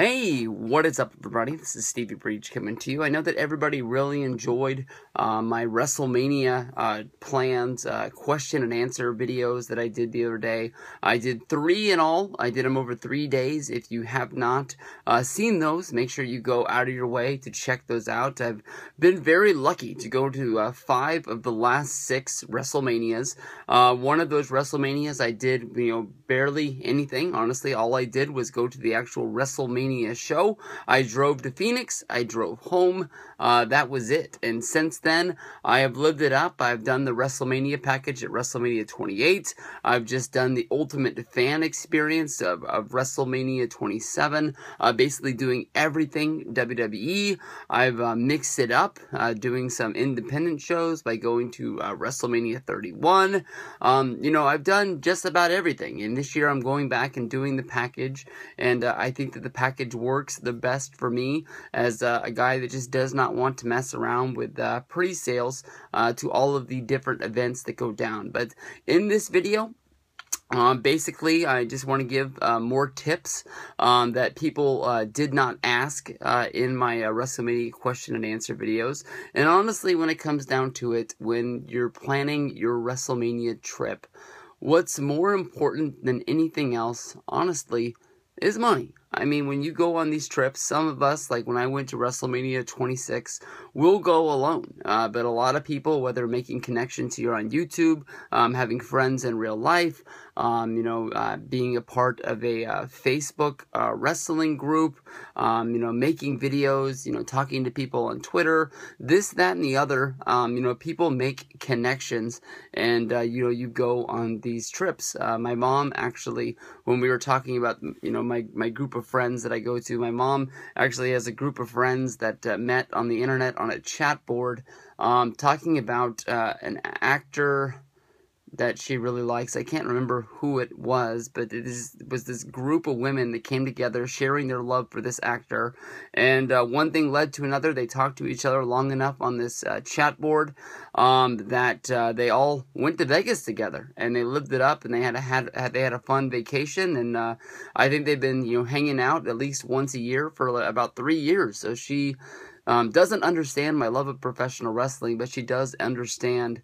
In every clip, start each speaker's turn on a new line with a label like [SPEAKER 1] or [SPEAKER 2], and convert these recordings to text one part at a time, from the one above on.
[SPEAKER 1] Hey, what is up, everybody? This is Stevie Breech coming to you. I know that everybody really enjoyed my Wrestlemania plans, question and answer videos that I did the other day. I did 3 in all. I did them over 3 days. If you have not seen those, make sure you go out of your way to check those out. I've been very lucky to go to 5 of the last 6 Wrestlemanias. One of those Wrestlemanias I did, barely anything. Honestly, all I did was go to the actual Wrestlemania show. I drove to Phoenix. I drove home. That was it. And since then, I have lived it up. I've done the WrestleMania package at WrestleMania 28. I've just done the ultimate fan experience of WrestleMania 27. Basically doing everything WWE. I've mixed it up, doing some independent shows by going to WrestleMania 31. I've done just about everything. And this year I'm going back and doing the package. And I think that the package works the best for me as a guy that just does not want to mess around with pre-sales to all of the different events that go down. But in this video, basically, I just want to give more tips that people did not ask in my WrestleMania question and answer videos. And honestly, when it comes down to it, when you're planning your WrestleMania trip, what's more important than anything else, honestly, is money. I mean, when you go on these trips, some of us, like when I went to WrestleMania 26, will go alone. But a lot of people, whether making connections here on YouTube, having friends in real life, being a part of a Facebook wrestling group, making videos, talking to people on Twitter, this, that, and the other, people make connections and, you go on these trips. My mom actually, when we were talking about, my group of friends that I go to, my mom actually has a group of friends that met on the internet on a chat board, talking about an actor that she really likes. I can't remember who it was, but was this group of women that came together sharing their love for this actor, and one thing led to another. They talked to each other long enough on this chat board that they all went to Vegas together, and they lived it up, and they had a fun vacation, and I think they've been hanging out at least once a year for about 3 years. So she doesn't understand my love of professional wrestling, but she does understand,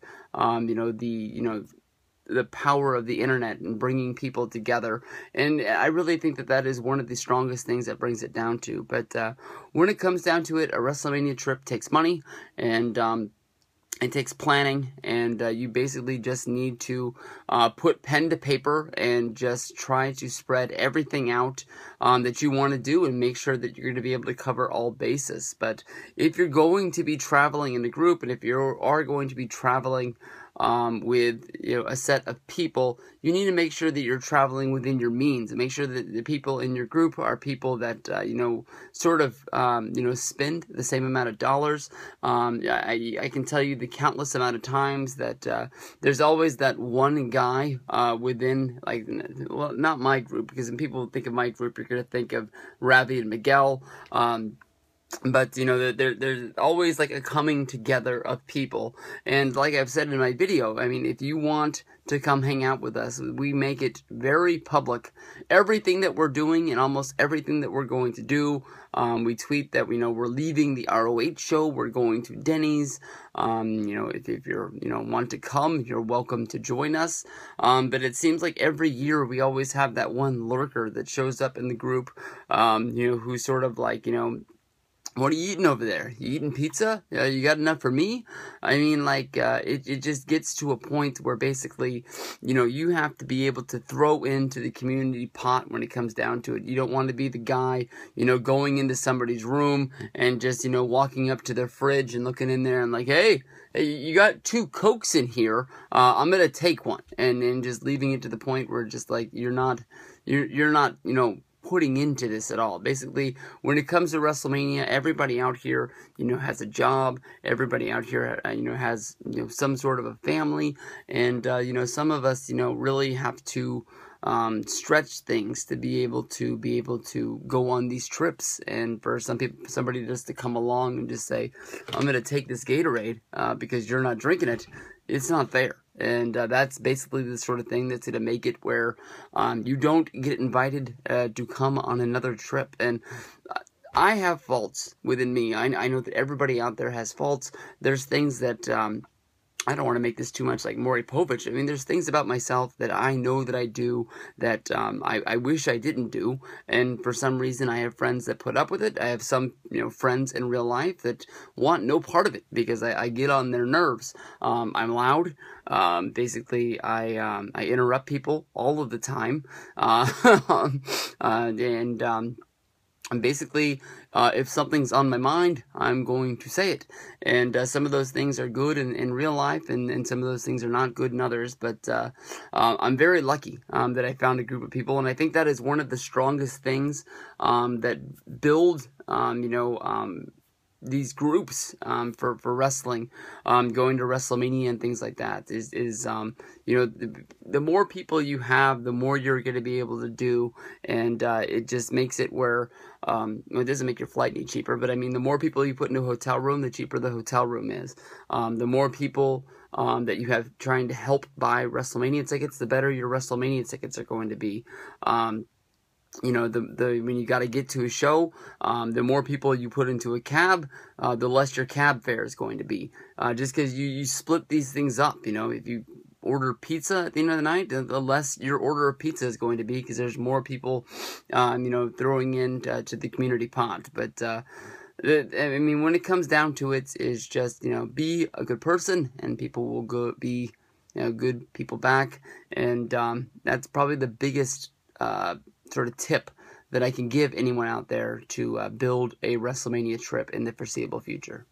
[SPEAKER 1] the power of the internet and bringing people together. And I really think that that is one of the strongest things that brings it down to. But when it comes down to it, a WrestleMania trip takes money, and it takes planning, and you basically just need to put pen to paper and just try to spread everything out that you want to do and make sure that you're going to be able to cover all bases. But if you're going to be traveling in a group, and if you are going to be traveling with a set of people, you need to make sure that you're traveling within your means, and make sure that the people in your group are people that spend the same amount of dollars. I can tell you the countless amount of times that there's always that one guy within, not my group, because when people think of my group, you're going to think of Ravi and Miguel. But, there's always like a coming together of people. And like I've said in my video, I mean, if you want to come hang out with us, we make it very public. Everything that we're doing and almost everything that we're going to do, we tweet that, we're leaving the ROH show, we're going to Denny's. If you're, want to come, you're welcome to join us. But it seems like every year we always have that one lurker that shows up in the group, who's sort of like, what are you eating over there? You eating pizza? You got enough for me? I mean, it just gets to a point where basically, you have to be able to throw into the community pot when it comes down to it. You don't want to be the guy, going into somebody's room and just, walking up to their fridge and looking in there and like, hey, you got 2 Cokes in here. I'm going to take one. And then just leaving it to the point where just like, you're not, putting into this at all. Basically, when it comes to WrestleMania, everybody out here, has a job. Everybody out here, has, some sort of a family. And, some of us, really have to stretch things to be able to go on these trips. And for somebody just to come along and just say, I'm going to take this Gatorade because you're not drinking it, it's not there. And that's basically the sort of thing that's going to make it where you don't get invited to come on another trip. And I have faults within me. I know that everybody out there has faults. There's things that I don't want to make this too much like Maury Povich. I mean, there's things about myself that I know that I do that I wish I didn't do, and for some reason I have friends that put up with it. I have some, friends in real life that want no part of it because I get on their nerves. I'm loud. Basically, I interrupt people all of the time, and basically, if something's on my mind, I'm going to say it. And some of those things are good in real life, and some of those things are not good in others. But I'm very lucky that I found a group of people, and I think that is one of the strongest things that build, these groups for wrestling, going to Wrestlemania and things like that is the more people you have, the more you're going to be able to do, and it just makes it where it doesn't make your flight any cheaper, but I mean the more people you put into a hotel room, the cheaper the hotel room is. The more people that you have trying to help buy WrestleMania tickets, the better your WrestleMania tickets are going to be. When you got to get to a show, the more people you put into a cab, the less your cab fare is going to be. Just because you split these things up, if you order pizza at the end of the night, the less your order of pizza is going to be because there's more people, throwing in to the community pot. But when it comes down to it, is just be a good person, and people will be good people back, and that's probably the biggest sort of tip that I can give anyone out there to build a WrestleMania trip in the foreseeable future.